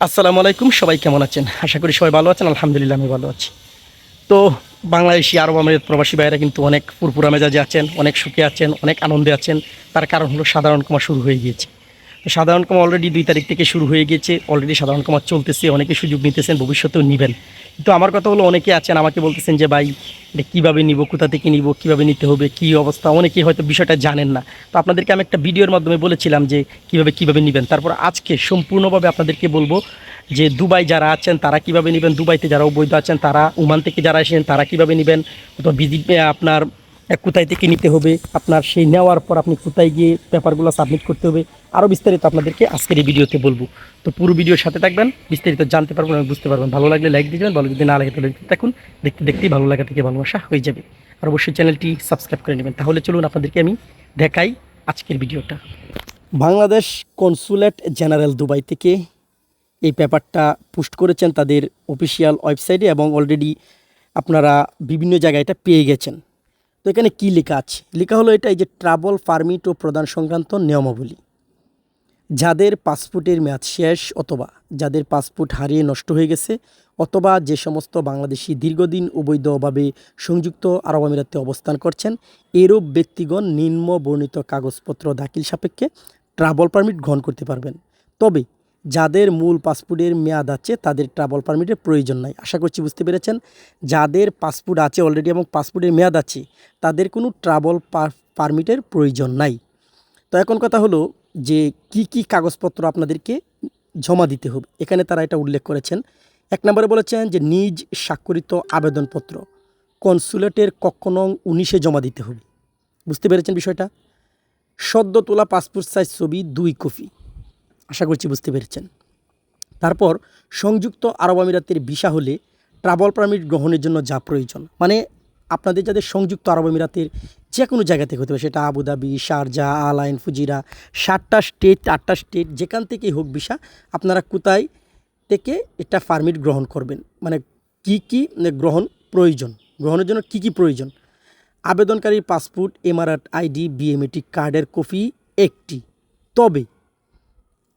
আসসালামু আলাইকুম, সবাই কেমন আছেন? আশা করি সবাই ভালো আছেন। আলহামদুলিল্লাহ আমি ভালো আছি। তো বাংলাদেশি আরব আমিরাত প্রবাসী ভাইয়েরা কিন্তু অনেক ফুরফুরা মেজাজে আছেন, অনেক সুখে আছেন, অনেক আনন্দে আছেন। তার কারণ হলো সাধারণ কমা শুরু হয়ে গিয়েছে। তো সাধারণ কমা অলরেডি 2 তারিখ থেকে শুরু হয়ে গিয়েছে। অলরেডি সাধারণ কমা চলতেছে, অনেকে সুযোগ নিতেছেন, ভবিষ্যতেও নেবেন। কিন্তু আমার কথা হলো, অনেকে আছেন আমাকে বলতেছেন যে ভাই, এটা কীভাবে নিব, কোথা থেকে নিব, কীভাবে নিতে হবে, কী অবস্থা, অনেকেই হয়তো বিষয়টা জানেন না। তো আপনাদেরকে আমি একটা ভিডিওর মাধ্যমে বলেছিলাম যে কীভাবে নেবেন। তারপর আজকে সম্পূর্ণভাবে আপনাদেরকে বলবো যে দুবাই যারা আছেন তারা কিভাবে নেবেন, দুবাইতে যারা অবৈধ আছেন তারা, ওমান থেকে যারা আসেন তারা কিভাবে নেবেন, অথবা ভিজিট আপনার কোথায় থেকে নিতে হবে, আপনার সেই নেওয়ার পর আপনি কোথায় গিয়ে পেপারগুলো সাবমিট করতে হবে, আরও বিস্তারিত আপনাদেরকে আজকের এই ভিডিওতে বলবো। তো পুরো ভিডিওর সাথে থাকবেন, বিস্তারিত জানতে পারবেন এবং বুঝতে পারবেন। ভালো লাগলে লাইক দিবেন, ভালো যদি না লাগে তাহলে দেখতে থাকুন। দেখতে দেখতেই ভালো লাগা থেকে ভালোবাসা হয়ে যাবে। আর অবশ্যই চ্যানেলটি সাবস্ক্রাইব করে নেবেন। তাহলে চলুন আপনাদেরকে আমি দেখাই আজকের ভিডিওটা। বাংলাদেশ কনসুলেট জেনারেল দুবাই থেকে এই পেপারটা পোস্ট করেছেন তাদের অফিসিয়াল ওয়েবসাইটে, এবং অলরেডি আপনারা বিভিন্ন জায়গায় এটা পেয়ে গেছেন। তো এখানে কি লেখা আছে? লেখা হলো এটা, এই যে ট্রাভেল পারমিট ও প্রদান সংক্রান্ত নিয়মাবলী। যাদের পাসপোর্টের মেয়াদ শেষ, অথবা যাদের পাসপোর্ট হারিয়ে নষ্ট হয়ে গেছে, অথবা যে সমস্ত বাংলাদেশি দীর্ঘদিন অবৈধভাবে সংযুক্ত আরব আমিরাতে অবস্থান করছেন, এরূপ ব্যক্তিগণ নিম্ন বর্ণিত কাগজপত্র দাখিল সাপেক্ষে ট্রাভেল পারমিট গ্রহণ করতে পারবেন। তবে যাদের মূল পাসপোর্টের মেয়াদ আছে তাদের ট্রাভেল পারমিটের প্রয়োজন নাই। আশা করছি বুঝতে পেরেছেন। যাদের পাসপোর্ট আছে অলরেডি এবং পাসপোর্টের মেয়াদ আছে, তাদের কোনো ট্রাভেল পারমিটের প্রয়োজন নাই। তো এখন কথা হলো যে কি কি কাগজপত্র আপনাদেরকে জমা দিতে হবে। এখানে তারা এটা উল্লেখ করেছেন। 1 নম্বরে বলেছেন যে নিজ স্বাক্ষরিত আবেদনপত্র কনসুলেটের কক্ষ নং 19-এ জমা দিতে হবে। বুঝতে পেরেছেন বিষয়টা? সদ্য তোলা পাসপোর্ট সাইজ ছবি 2 কপি। আশা করছি বুঝতে পেরেছেন। তারপর সংযুক্ত আরব আমিরাতের ভিসা হলে ট্রাভেল পারমিট গ্রহণের জন্য যা প্রয়োজন, মানে আপনাদের যাদের সংযুক্ত আরব আমিরাতের যে কোনো জায়গা থেকে হতে পারে, সেটা আবুধাবি, শারজা, আল আইন, ফুজিরা, 7টা স্টেট 8টা স্টেট যেখান থেকেই হোক ভিসা, আপনারা কোথায় থেকে এটা পারমিট গ্রহণ করবেন, মানে কি গ্রহণ প্রয়োজন, গ্রহণের জন্য কি প্রয়োজন। আবেদনকারীর পাসপোর্ট, এমারাত আইডি, বিএমএটি কার্ডের কপি একটি। তবে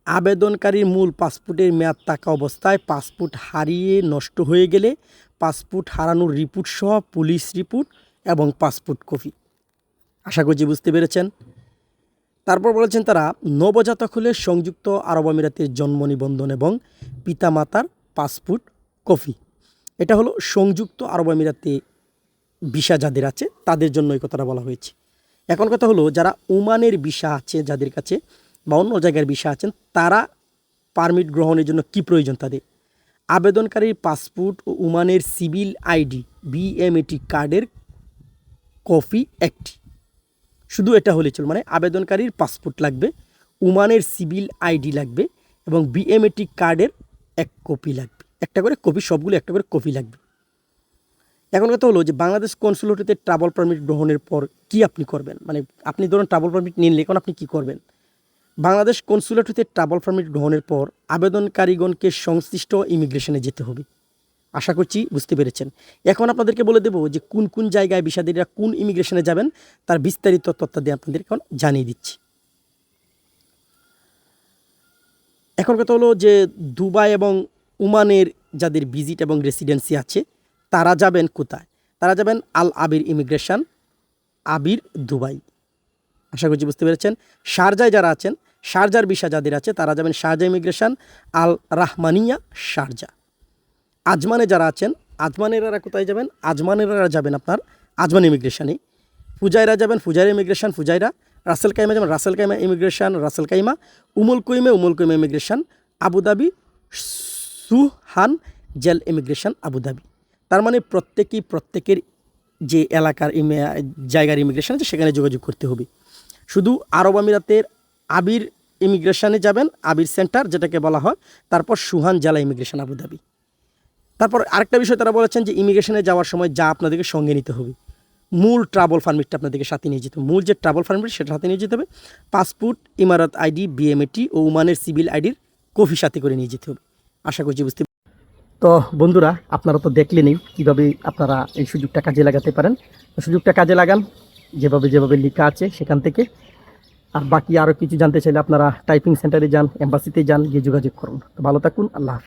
আবেদনকারীর মূল পাসপোর্টের মেয়াদ থাকা অবস্থায় পাসপোর্ট হারিয়ে নষ্ট হয়ে গেলে পাসপোর্ট হারানোর রিপোর্ট সহ পুলিশ রিপোর্ট এবং পাসপোর্ট কপি। আশা করছি বুঝতে পেরেছেন। তারপর বলেছেন তারা নবজাতক হলে সংযুক্ত আরব আমিরাতের জন্ম নিবন্ধন এবং পিতামাতার পাসপোর্ট কপি। এটা হলো সংযুক্ত আরব আমিরাতে ভিসা যাদের আছে তাদের জন্য এই কথাটা বলা হয়েছে। এখন কথা হলো, যারা ওমানের ভিসা আছে যাদের কাছে, বা অন্য জায়গার ভিসা আছেন, তারা পারমিট গ্রহণের জন্য কি প্রয়োজন তাদের? আবেদনকারীর পাসপোর্ট ও ওমানের সিভিল আইডি, বিএমএটি কার্ডের কপি একটি। শুধু এটা হলে চল, মানে আবেদনকারীর পাসপোর্ট লাগবে, ওমানের সিভিল আইডি লাগবে, এবং বিএমএটি কার্ডের 1 কপি লাগবে। একটা করে কপি, সবগুলো একটা করে কপি লাগবে। এখন কথা হলো যে বাংলাদেশ কনসুলেটে ট্রাভেল পারমিট গ্রহণের পর কি আপনি করবেন, মানে আপনি ধরুন ট্রাভেল পারমিট নিলে এখন আপনি কি করবেন। বাংলাদেশ কনসুলেট হতে ট্রাভেল পারমিট গ্রহণের পর আবেদনকারীগণকে সংশ্লিষ্ট ইমিগ্রেশনে যেতে হবে। আশা করছি বুঝতে পেরেছেন। এখন আপনাদেরকে বলে দেবো যে কোন কোন জায়গায় ভিসাদারীরা কোন ইমিগ্রেশনে যাবেন, তার বিস্তারিত তথ্য দিয়ে আপনাদেরকে এখন জানিয়ে দিচ্ছি। এখন কথা হলো যে দুবাই এবং ওমানের যাদের ভিজিট এবং রেসিডেন্সি আছে তারা যাবেন কোথায়? তারা যাবেন আল আবির ইমিগ্রেশন, আবির দুবাই। আশা করছি বুঝতে পেরেছেন। শারজায় যারা আছেন, শারজার ভিসা যাদের আছে তারা যাবেন শারজা ইমিগ্রেশন, আল রাহমানিয়া, শারজা। আজমানে যারা আছেন, আজমানেরা কোথায় যাবেন? আজমানেরা যাবেন আপনার আজমান ইমিগ্রেশনে। ফুজাইরা যাবেন Fujairah immigration, Fujairah. Ras al Khaimah যাবেন Ras al Khaimah immigration, Ras al Khaimah. Umm al Quwain immigration, Abu Dhabi সুহান জেল ইমিগ্রেশন, আবুধাবি। তার মানে প্রত্যেকের যে এলাকার জায়গার ইমিগ্রেশন আছে সেখানে যোগাযোগ করতে হবে। শুধু আরব আমিরাতের আবির ইমিগ্রেশনে যাবেন, আবির সেন্টার যেটাকে বলা হয়, তারপর সুহান জেলা ইমিগ্রেশন, আবুধাবি। তারপর আরেকটা বিষয় তারা বলেছেন যে ইমিগ্রেশনে যাওয়ার সময় যা আপনাদেরকে সঙ্গে নিতে হবে, মূল ট্রাভেল পারমিটটা আপনাদেরকে সাথে নিয়ে যেতে হবে। মূল যে ট্রাভেল পারমিট সেটা সাথে নিয়ে যেতে হবে। পাসপোর্ট, ইমারত আইডি, বিএমএটি ও ওমানের সিভিল আইডির কপি সাথে করে নিয়ে যেতে হবে। আশা করছি বুঝতে। তো বন্ধুরা, আপনারা তো দেখলেনই কীভাবে আপনারা এই সুযোগটা কাজে লাগাতে পারেন। সুযোগটা কাজে লাগান যেভাবে লেখা আছে সেখান থেকে। আর বাকি আরও কিছু জানতে চাইলে আপনারা টাইপিং সেন্টারে যান, এম্বাসিতে যান, গিয়ে যোগাযোগ করুন। তো ভালো থাকুন, আল্লাহ হাফেজ।